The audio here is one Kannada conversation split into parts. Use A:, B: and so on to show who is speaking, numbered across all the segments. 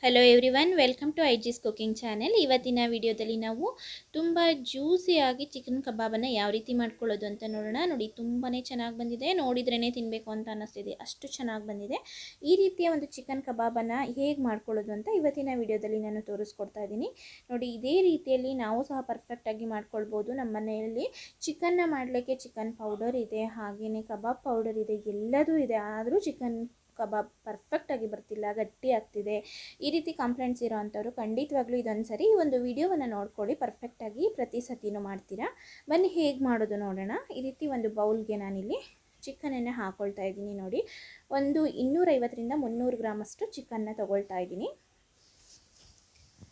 A: ಹಲೋ ಎವ್ರಿವನ್, ವೆಲ್ಕಮ್ ಟು ಐಜಿಸ್ ಕುಕಿಂಗ್ ಚಾನೆಲ್. ಇವತ್ತಿನ ವಿಡಿಯೋದಲ್ಲಿ ನಾವು ತುಂಬ ಜ್ಯೂಸಿಯಾಗಿ ಚಿಕನ್ ಕಬಾಬನ್ನು ಯಾವ ರೀತಿ ಮಾಡ್ಕೊಳ್ಳೋದು ಅಂತ ನೋಡೋಣ. ನೋಡಿ, ತುಂಬಾ ಚೆನ್ನಾಗಿ ಬಂದಿದೆ. ನೋಡಿದ್ರೇ ತಿನ್ನಬೇಕು ಅಂತ ಅನ್ನಿಸ್ತಿದೆ, ಅಷ್ಟು ಚೆನ್ನಾಗಿ ಬಂದಿದೆ. ಈ ರೀತಿಯ ಒಂದು ಚಿಕನ್ ಕಬಾಬನ್ನು ಹೇಗೆ ಮಾಡ್ಕೊಳ್ಳೋದು ಅಂತ ಇವತ್ತಿನ ವಿಡಿಯೋದಲ್ಲಿ ನಾನು ತೋರಿಸ್ಕೊಡ್ತಾ ಇದ್ದೀನಿ. ನೋಡಿ, ಇದೇ ರೀತಿಯಲ್ಲಿ ನಾವು ಸಹ ಪರ್ಫೆಕ್ಟಾಗಿ ಮಾಡ್ಕೊಳ್ಬೋದು. ನಮ್ಮ ಮನೆಯಲ್ಲಿ ಚಿಕನ್ನ ಮಾಡಲಿಕ್ಕೆ ಚಿಕನ್ ಪೌಡರ್ ಇದೆ, ಹಾಗೆಯೇ ಕಬಾಬ್ ಪೌಡರ್ ಇದೆ, ಎಲ್ಲದೂ ಇದೆ. ಆದರೂ ಚಿಕನ್ ಕಬಾಬ್ ಪರ್ಫೆಕ್ಟಾಗಿ ಬರ್ತಿಲ್ಲ, ಗಟ್ಟಿ ಆಗ್ತಿದೆ, ಈ ರೀತಿ ಕಂಪ್ಲೇಂಟ್ಸ್ ಇರೋ ಅಂಥವ್ರು ಖಂಡಿತವಾಗ್ಲೂ ಇದೊಂದು ಸರಿ ಒಂದು ವಿಡಿಯೋವನ್ನು ನೋಡ್ಕೊಳ್ಳಿ. ಪರ್ಫೆಕ್ಟಾಗಿ ಪ್ರತಿ ಸತಿನೂ ಮಾಡ್ತೀರಾ. ಬನ್ನಿ ಹೇಗೆ ಮಾಡೋದು ನೋಡೋಣ. ಈ ರೀತಿ ಒಂದು ಬೌಲ್ಗೆ ನಾನಿಲ್ಲಿ ಚಿಕನನ್ನು ಹಾಕ್ಕೊಳ್ತಾ ಇದ್ದೀನಿ. ನೋಡಿ, ಒಂದು 250ರಿಂದ 300 ಗ್ರಾಮಷ್ಟು ಚಿಕನ್ನ ತೊಗೊಳ್ತಾ ಇದ್ದೀನಿ.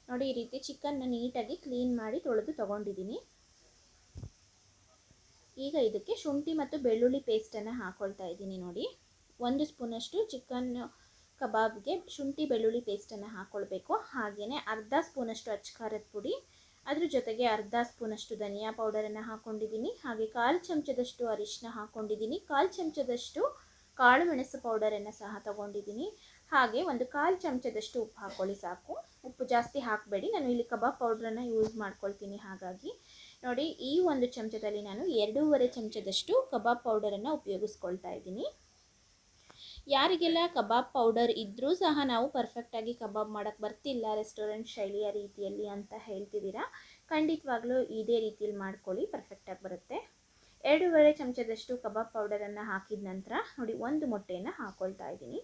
A: ನೋಡಿ, ಈ ರೀತಿ ಚಿಕನ್ನ ನೀಟಾಗಿ ಕ್ಲೀನ್ ಮಾಡಿ ತೊಳೆದು ತೊಗೊಂಡಿದ್ದೀನಿ. ಈಗ ಇದಕ್ಕೆ ಶುಂಠಿ ಮತ್ತು ಬೆಳ್ಳುಳ್ಳಿ ಪೇಸ್ಟನ್ನು ಹಾಕ್ಕೊಳ್ತಾ ಇದ್ದೀನಿ. ನೋಡಿ, 1 ಸ್ಪೂನಷ್ಟು ಚಿಕನ್ ಕಬಾಬ್ಗೆ ಶುಂಠಿ ಬೆಳ್ಳುಳ್ಳಿ ಪೇಸ್ಟನ್ನು ಹಾಕ್ಕೊಳ್ಬೇಕು. ಹಾಗೆಯೇ ಅರ್ಧ ಸ್ಪೂನಷ್ಟು ಅಚ್ಚಖಾರದ ಪುಡಿ, ಅದ್ರ ಜೊತೆಗೆ ಅರ್ಧ ಸ್ಪೂನಷ್ಟು ಧನಿಯಾ ಪೌಡರನ್ನು ಹಾಕ್ಕೊಂಡಿದ್ದೀನಿ. ಹಾಗೆ 1/4 ಚಮಚದಷ್ಟು ಅರಿಶಿನ ಹಾಕ್ಕೊಂಡಿದ್ದೀನಿ. 1/4 ಚಮಚದಷ್ಟು ಕಾಳು ಮೆಣಸು ಪೌಡರನ್ನು ಸಹ ತೊಗೊಂಡಿದ್ದೀನಿ. ಹಾಗೆ ಒಂದು 1/4 ಚಮಚದಷ್ಟು ಉಪ್ಪು ಹಾಕ್ಕೊಳ್ಳಿ, ಸಾಕು. ಉಪ್ಪು ಜಾಸ್ತಿ ಹಾಕಬೇಡಿ, ನಾನು ಇಲ್ಲಿ ಕಬಾಬ್ ಪೌಡ್ರನ್ನು ಯೂಸ್ ಮಾಡ್ಕೊಳ್ತೀನಿ. ಹಾಗಾಗಿ ನೋಡಿ, ಈ ಒಂದು ಚಮಚದಲ್ಲಿ ನಾನು 2.5 ಚಮಚದಷ್ಟು ಕಬಾಬ್ ಪೌಡರನ್ನು ಉಪಯೋಗಿಸ್ಕೊಳ್ತಾ ಇದ್ದೀನಿ. ಯಾರಿಗೆಲ್ಲ ಕಬಾಬ್ ಪೌಡರ್ ಇದ್ದರೂ ಸಹ ನಾವು ಪರ್ಫೆಕ್ಟಾಗಿ ಕಬಾಬ್ ಮಾಡೋಕ್ಕೆ ಬರ್ತಿಲ್ಲ, ರೆಸ್ಟೋರೆಂಟ್ ಶೈಲಿಯ ರೀತಿಯಲ್ಲಿ ಅಂತ ಹೇಳ್ತಿದ್ದೀರಾ, ಖಂಡಿತವಾಗ್ಲೂ ಇದೇ ರೀತಿಯಲ್ಲಿ ಮಾಡ್ಕೊಳ್ಳಿ, ಪರ್ಫೆಕ್ಟಾಗಿ ಬರುತ್ತೆ. 2.5 ಚಮಚದಷ್ಟು ಕಬಾಬ್ ಪೌಡರನ್ನು ಹಾಕಿದ ನಂತರ ನೋಡಿ, 1 ಮೊಟ್ಟೆಯನ್ನು ಹಾಕ್ಕೊಳ್ತಾ ಇದ್ದೀನಿ.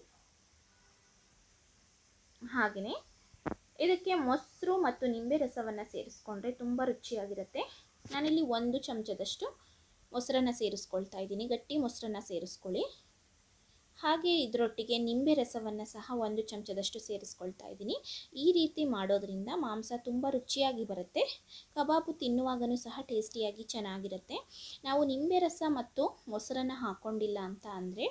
A: ಹಾಗೆಯೇ ಇದಕ್ಕೆ ಮೊಸರು ಮತ್ತು ನಿಂಬೆ ರಸವನ್ನು ಸೇರಿಸ್ಕೊಂಡ್ರೆ ತುಂಬ ರುಚಿಯಾಗಿರುತ್ತೆ. ನಾನಿಲ್ಲಿ 1 ಚಮಚದಷ್ಟು ಮೊಸರನ್ನು ಸೇರಿಸ್ಕೊಳ್ತಾ ಇದ್ದೀನಿ. ಗಟ್ಟಿ ಮೊಸರನ್ನು ಸೇರಿಸ್ಕೊಳ್ಳಿ. ಹಾಗೆ ಇದರೊಟ್ಟಿಗೆ ನಿಂಬೆ ರಸವನ್ನು ಸಹ 1 ಚಮಚದಷ್ಟು ಸೇರಿಸ್ಕೊಳ್ತಾ ಇದ್ದೀನಿ. ಈ ರೀತಿ ಮಾಡೋದ್ರಿಂದ ಮಾಂಸ ತುಂಬ ರುಚಿಯಾಗಿ ಬರುತ್ತೆ, ಕಬಾಬು ತಿನ್ನುವಾಗಲೂ ಸಹ ಟೇಸ್ಟಿಯಾಗಿ ಚೆನ್ನಾಗಿರುತ್ತೆ. ನಾವು ನಿಂಬೆ ರಸ ಮತ್ತು ಮೊಸರನ್ನು ಹಾಕ್ಕೊಂಡಿಲ್ಲ ಅಂತ ಅಂದರೆ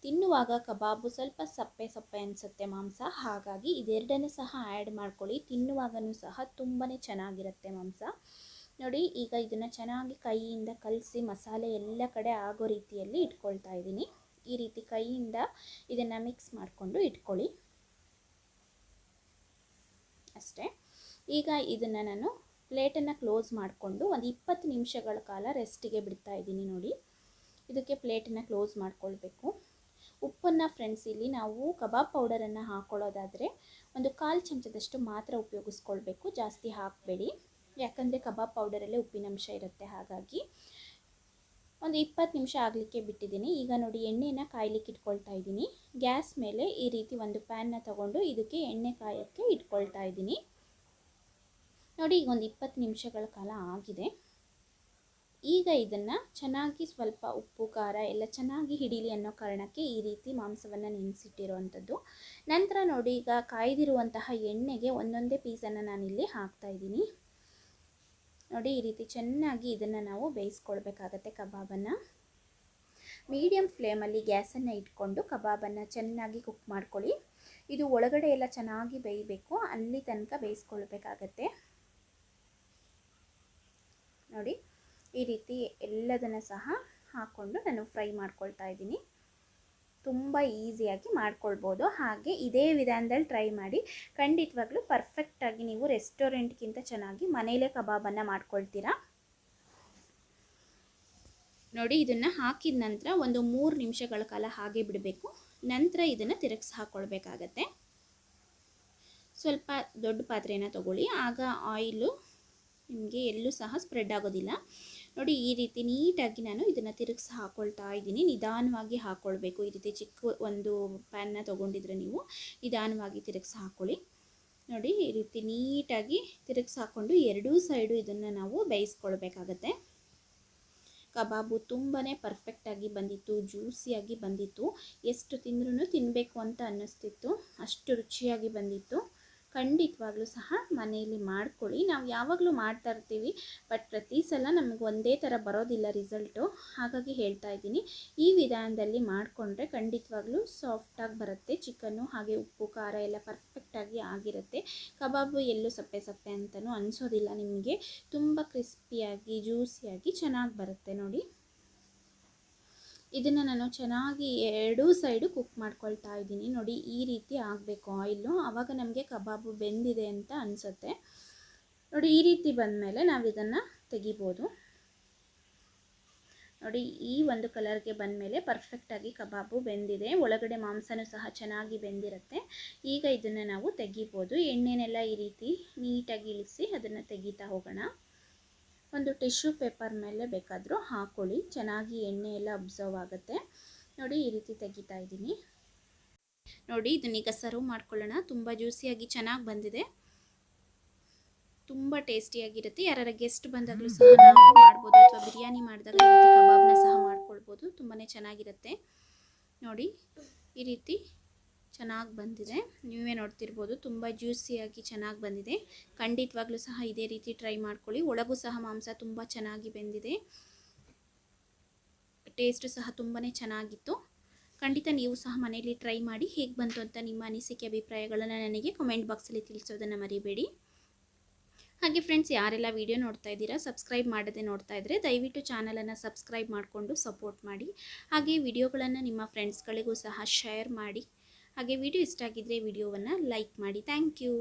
A: ತಿನ್ನುವಾಗ ಕಬಾಬು ಸ್ವಲ್ಪ ಸಪ್ಪೆ ಸಪ್ಪೆ ಅನಿಸುತ್ತೆ ಮಾಂಸ. ಹಾಗಾಗಿ ಇದೆರಡನ್ನು ಸಹ ಆ್ಯಡ್ ಮಾಡ್ಕೊಳ್ಳಿ, ತಿನ್ನುವಾಗಲೂ ಸಹ ತುಂಬಾ ಚೆನ್ನಾಗಿರುತ್ತೆ ಮಾಂಸ. ನೋಡಿ, ಈಗ ಇದನ್ನು ಚೆನ್ನಾಗಿ ಕೈಯಿಂದ ಕಲಸಿ ಮಸಾಲೆ ಎಲ್ಲ ಕಡೆ ಆಗೋ ರೀತಿಯಲ್ಲಿ ಇಟ್ಕೊಳ್ತಾ ಇದ್ದೀನಿ. ಈ ರೀತಿ ಕೈಯಿಂದ ಇದನ್ನು ಮಿಕ್ಸ್ ಮಾಡಿಕೊಂಡು ಇಟ್ಕೊಳ್ಳಿ ಅಷ್ಟೇ. ಈಗ ಇದನ್ನು ನಾನು ಪ್ಲೇಟನ್ನು ಕ್ಲೋಸ್ ಮಾಡಿಕೊಂಡು ಒಂದು 20 ನಿಮಿಷಗಳ ಕಾಲ ರೆಸ್ಟಿಗೆ ಬಿಡ್ತಾ ಇದ್ದೀನಿ. ನೋಡಿ, ಇದಕ್ಕೆ ಪ್ಲೇಟನ್ನು ಕ್ಲೋಸ್ ಮಾಡ್ಕೊಳ್ಬೇಕು. ಉಪ್ಪನ್ನು ಫ್ರೆಂಡ್ಸ್, ಇಲ್ಲಿ ನಾವು ಕಬಾಬ್ ಪೌಡರನ್ನು ಹಾಕ್ಕೊಳ್ಳೋದಾದರೆ ಒಂದು 1/4 ಚಮಚದಷ್ಟು ಮಾತ್ರ ಉಪಯೋಗಿಸ್ಕೊಳ್ಬೇಕು, ಜಾಸ್ತಿ ಹಾಕಬೇಡಿ. ಯಾಕಂದರೆ ಕಬಾಬ್ ಪೌಡರಲ್ಲೇ ಉಪ್ಪಿನಂಶ ಇರುತ್ತೆ. ಹಾಗಾಗಿ ಒಂದು 20 ನಿಮಿಷ ಆಗಲಿಕ್ಕೆ ಬಿಟ್ಟಿದ್ದೀನಿ. ಈಗ ನೋಡಿ, ಎಣ್ಣೆನ ಕಾಯ್ಲಿಕ್ಕೆ ಇಟ್ಕೊಳ್ತಾ ಇದ್ದೀನಿ. ಗ್ಯಾಸ್ ಮೇಲೆ ಈ ರೀತಿ ಒಂದು ಪ್ಯಾನ್ನ ತಗೊಂಡು ಇದಕ್ಕೆ ಎಣ್ಣೆ ಕಾಯೋಕ್ಕೆ ಇಟ್ಕೊಳ್ತಾ ಇದ್ದೀನಿ. ನೋಡಿ, ಈಗ ಒಂದು 20 ನಿಮಿಷಗಳ ಕಾಲ ಆಗಿದೆ. ಈಗ ಇದನ್ನು ಚೆನ್ನಾಗಿ ಸ್ವಲ್ಪ ಉಪ್ಪು ಖಾರ ಎಲ್ಲ ಚೆನ್ನಾಗಿ ಹಿಡೀಲಿ ಅನ್ನೋ ಕಾರಣಕ್ಕೆ ಈ ರೀತಿ ಮಾಂಸವನ್ನು ನೆನೆಸಿಟ್ಟಿರುವಂಥದ್ದು. ನಂತರ ನೋಡಿ, ಈಗ ಕಾಯ್ದಿರುವಂತಹ ಎಣ್ಣೆಗೆ ಒಂದೊಂದೇ ಪೀಸನ್ನು ನಾನಿಲ್ಲಿ ಹಾಕ್ತಾಯಿದ್ದೀನಿ. ನೋಡಿ, ಈ ರೀತಿ ಚೆನ್ನಾಗಿ ಇದನ್ನು ನಾವು ಬೇಯಿಸ್ಕೊಳ್ಬೇಕಾಗತ್ತೆ. ಕಬಾಬನ್ನು ಮೀಡಿಯಮ್ ಫ್ಲೇಮಲ್ಲಿ ಗ್ಯಾಸನ್ನು ಇಟ್ಕೊಂಡು ಕಬಾಬನ್ನು ಚೆನ್ನಾಗಿ ಕುಕ್ ಮಾಡ್ಕೊಳ್ಳಿ. ಇದು ಒಳಗಡೆ ಎಲ್ಲ ಚೆನ್ನಾಗಿ ಬೇಯಬೇಕು, ಅಲ್ಲಿ ತನಕ ಬೇಯಿಸ್ಕೊಳ್ಬೇಕಾಗತ್ತೆ. ನೋಡಿ, ಈ ರೀತಿ ಎಲ್ಲದನ್ನು ಸಹ ಹಾಕ್ಕೊಂಡು ನಾನು ಫ್ರೈ ಮಾಡ್ಕೊಳ್ತಾ ಇದ್ದೀನಿ. ತುಂಬ ಈಸಿಯಾಗಿ ಮಾಡ್ಕೊಳ್ಬೋದು. ಹಾಗೆ ಇದೇ ವಿಧಾನದಲ್ಲಿ ಟ್ರೈ ಮಾಡಿ, ಖಂಡಿತವಾಗ್ಲೂ ಪರ್ಫೆಕ್ಟಾಗಿ ನೀವು ರೆಸ್ಟೋರೆಂಟ್ಗಿಂತ ಚೆನ್ನಾಗಿ ಮನೇಲೇ ಕಬಾಬನ್ನು ಮಾಡ್ಕೊಳ್ತೀರಾ. ನೋಡಿ, ಇದನ್ನು ಹಾಕಿದ ನಂತರ ಒಂದು 3 ನಿಮಿಷಗಳ ಕಾಲ ಹಾಗೆ ಬಿಡಬೇಕು. ನಂತರ ಇದನ್ನು ತಿರುಗಿಸಿ ಹಾಕ್ಕೊಳ್ಬೇಕಾಗತ್ತೆ. ಸ್ವಲ್ಪ ದೊಡ್ಡ ಪಾತ್ರೆನ ತಗೊಳ್ಳಿ, ಆಗ ಆಯಿಲು ನಿಮಗೆ ಎಲ್ಲೂ ಸಹ ಸ್ಪ್ರೆಡ್ ಆಗೋದಿಲ್ಲ. ನೋಡಿ, ಈ ರೀತಿ ನೀಟಾಗಿ ನಾನು ಇದನ್ನು ತಿರುಗಿಸಿ ಹಾಕ್ಕೊಳ್ತಾ ಇದ್ದೀನಿ. ನಿಧಾನವಾಗಿ ಹಾಕ್ಕೊಳ್ಬೇಕು. ಈ ರೀತಿ ಚಿಕ್ಕ ಒಂದು ಪ್ಯಾನ್ನ ತೊಗೊಂಡಿದ್ರೆ ನೀವು ನಿಧಾನವಾಗಿ ತಿರುಗಿಸಿ ಹಾಕ್ಕೊಳ್ಳಿ. ನೋಡಿ, ಈ ರೀತಿ ನೀಟಾಗಿ ತಿರುಗಿಸಿ ಹಾಕ್ಕೊಂಡು ಎರಡೂ ಸೈಡು ಇದನ್ನು ನಾವು ಬೇಯಿಸ್ಕೊಳ್ಬೇಕಾಗತ್ತೆ. ಕಬಾಬು ತುಂಬಾ ಪರ್ಫೆಕ್ಟಾಗಿ ಬಂದಿತ್ತು, ಜ್ಯೂಸಿಯಾಗಿ ಬಂದಿತ್ತು. ಎಷ್ಟು ತಿಂದ್ರೂ ತಿನ್ನಬೇಕು ಅಂತ ಅನ್ನಿಸ್ತಿತ್ತು, ಅಷ್ಟು ರುಚಿಯಾಗಿ ಬಂದಿತ್ತು. ಖಂಡಿತವಾಗ್ಲೂ ಸಹ ಮನೆಯಲ್ಲಿ ಮಾಡ್ಕೊಳ್ಳಿ. ನಾವು ಯಾವಾಗಲೂ ಮಾಡ್ತಾ ಇರ್ತೀವಿ, ಬಟ್ ಪ್ರತಿ ಸಲ ನಮಗೆ ಒಂದೇ ಥರ ಬರೋದಿಲ್ಲ ರಿಸಲ್ಟು. ಹಾಗಾಗಿ ಹೇಳ್ತಾ ಇದ್ದೀನಿ, ಈ ವಿಧಾನದಲ್ಲಿ ಮಾಡಿಕೊಂಡ್ರೆ ಖಂಡಿತವಾಗ್ಲೂ ಸಾಫ್ಟಾಗಿ ಬರುತ್ತೆ ಚಿಕನ್ನು. ಹಾಗೆ ಉಪ್ಪು ಖಾರ ಎಲ್ಲ ಪರ್ಫೆಕ್ಟಾಗಿ ಆಗಿರುತ್ತೆ. ಕಬಾಬು ಎಲ್ಲೂ ಸಪ್ಪೆ ಸಪ್ಪೆ ಅಂತಲೂ ಅನಿಸೋದಿಲ್ಲ ನಿಮಗೆ, ತುಂಬ ಕ್ರಿಸ್ಪಿಯಾಗಿ ಜ್ಯೂಸಿಯಾಗಿ ಚೆನ್ನಾಗಿ ಬರುತ್ತೆ. ನೋಡಿ, ಇದನ್ನು ನಾನು ಚೆನ್ನಾಗಿ ಎರಡೂ ಸೈಡು ಕುಕ್ ಮಾಡ್ಕೊಳ್ತಾ ಇದ್ದೀನಿ. ನೋಡಿ ಈ ರೀತಿ ಆಗಬೇಕು ಆಯಿಲು, ಆವಾಗ ನಮಗೆ ಕಬಾಬು ಬೆಂದಿದೆ ಅಂತ ಅನಿಸುತ್ತೆ. ನೋಡಿ ಈ ರೀತಿ ಬಂದಮೇಲೆ ನಾವು ಇದನ್ನು ತೆಗಿಬೋದು. ನೋಡಿ ಈ ಒಂದು ಕಲರ್ಗೆ ಬಂದಮೇಲೆ ಪರ್ಫೆಕ್ಟಾಗಿ ಕಬಾಬು ಬೆಂದಿದೆ, ಒಳಗಡೆ ಮಾಂಸನೂ ಸಹ ಚೆನ್ನಾಗಿ ಬೆಂದಿರುತ್ತೆ. ಈಗ ಇದನ್ನು ನಾವು ತೆಗಿಬೋದು. ಎಣ್ಣೆನೆಲ್ಲ ಈ ರೀತಿ ನೀಟಾಗಿ ಇಳಿಸಿ ಅದನ್ನು ತೆಗಿತಾ ಹೋಗೋಣ. ಒಂದು ಟಿಶ್ಯೂ ಪೇಪರ್ ಮೇಲೆ ಬೇಕಾದರೂ ಹಾಕ್ಕೊಳ್ಳಿ, ಚೆನ್ನಾಗಿ ಎಣ್ಣೆ ಎಲ್ಲ ಅಬ್ಸರ್ವ್ ಆಗುತ್ತೆ. ನೋಡಿ ಈ ರೀತಿ ತೆಗಿತಾ ಇದ್ದೀನಿ. ನೋಡಿ ಇದನ್ನೀಗ ಸರ್ವ್ ಮಾಡ್ಕೊಳ್ಳೋಣ. ತುಂಬ ಜ್ಯೂಸಿಯಾಗಿ ಚೆನ್ನಾಗಿ ಬಂದಿದೆ, ತುಂಬ ಟೇಸ್ಟಿಯಾಗಿರುತ್ತೆ. ಯಾರ ಗೆಸ್ಟ್ ಬಂದಾಗಲೂ ಸಹ ನಾವು ಮಾಡ್ಬೋದು, ಅಥವಾ ಬಿರಿಯಾನಿ ಮಾಡಿದಾಗ ಈ ರೀತಿ ಕಬಾಬ್ನ ಸಹ ಮಾಡ್ಕೊಳ್ಬೋದು, ತುಂಬಾ ಚೆನ್ನಾಗಿರುತ್ತೆ. ನೋಡಿ ಈ ರೀತಿ ಚೆನ್ನಾಗಿ ಬಂದಿದೆ, ನೀವೇ ನೋಡ್ತಿರ್ಬೋದು, ತುಂಬ ಜ್ಯೂಸಿಯಾಗಿ ಚೆನ್ನಾಗಿ ಬಂದಿದೆ. ಖಂಡಿತವಾಗ್ಲೂ ಸಹ ಇದೇ ರೀತಿ ಟ್ರೈ ಮಾಡ್ಕೊಳ್ಳಿ. ಒಳಗೂ ಸಹ ಮಾಂಸ ತುಂಬ ಚೆನ್ನಾಗಿ ಬೆಂದಿದೆ, ಟೇಸ್ಟು ಸಹ ತುಂಬಾ ಚೆನ್ನಾಗಿತ್ತು. ಖಂಡಿತ ನೀವು ಸಹ ಮನೆಯಲ್ಲಿ ಟ್ರೈ ಮಾಡಿ, ಹೇಗೆ ಬಂತು ಅಂತ ನಿಮ್ಮ ಅನಿಸಿಕೆ ಅಭಿಪ್ರಾಯಗಳನ್ನು ನನಗೆ ಕಮೆಂಟ್ ಬಾಕ್ಸಲ್ಲಿ ತಿಳಿಸೋದನ್ನು ಮರಿಬೇಡಿ. ಹಾಗೆ ಫ್ರೆಂಡ್ಸ್, ಯಾರೆಲ್ಲ ವಿಡಿಯೋ ನೋಡ್ತಾ ಇದ್ದೀರಾ, ಸಬ್ಸ್ಕ್ರೈಬ್ ಮಾಡದೆ ನೋಡ್ತಾ ಇದ್ದರೆ ದಯವಿಟ್ಟು ಚಾನಲನ್ನು ಸಬ್ಸ್ಕ್ರೈಬ್ ಮಾಡಿಕೊಂಡು ಸಪೋರ್ಟ್ ಮಾಡಿ. ಹಾಗೆ ವಿಡಿಯೋಗಳನ್ನು ನಿಮ್ಮ ಫ್ರೆಂಡ್ಸ್ಗಳಿಗೂ ಸಹ ಶೇರ್ ಮಾಡಿ. ಹಾಗೆ ವಿಡಿಯೋ ಇಷ್ಟ ಆಗಿದ್ದರೆ ವಿಡಿಯೋವನ್ನು ಲೈಕ್ ಮಾಡಿ. Thank you.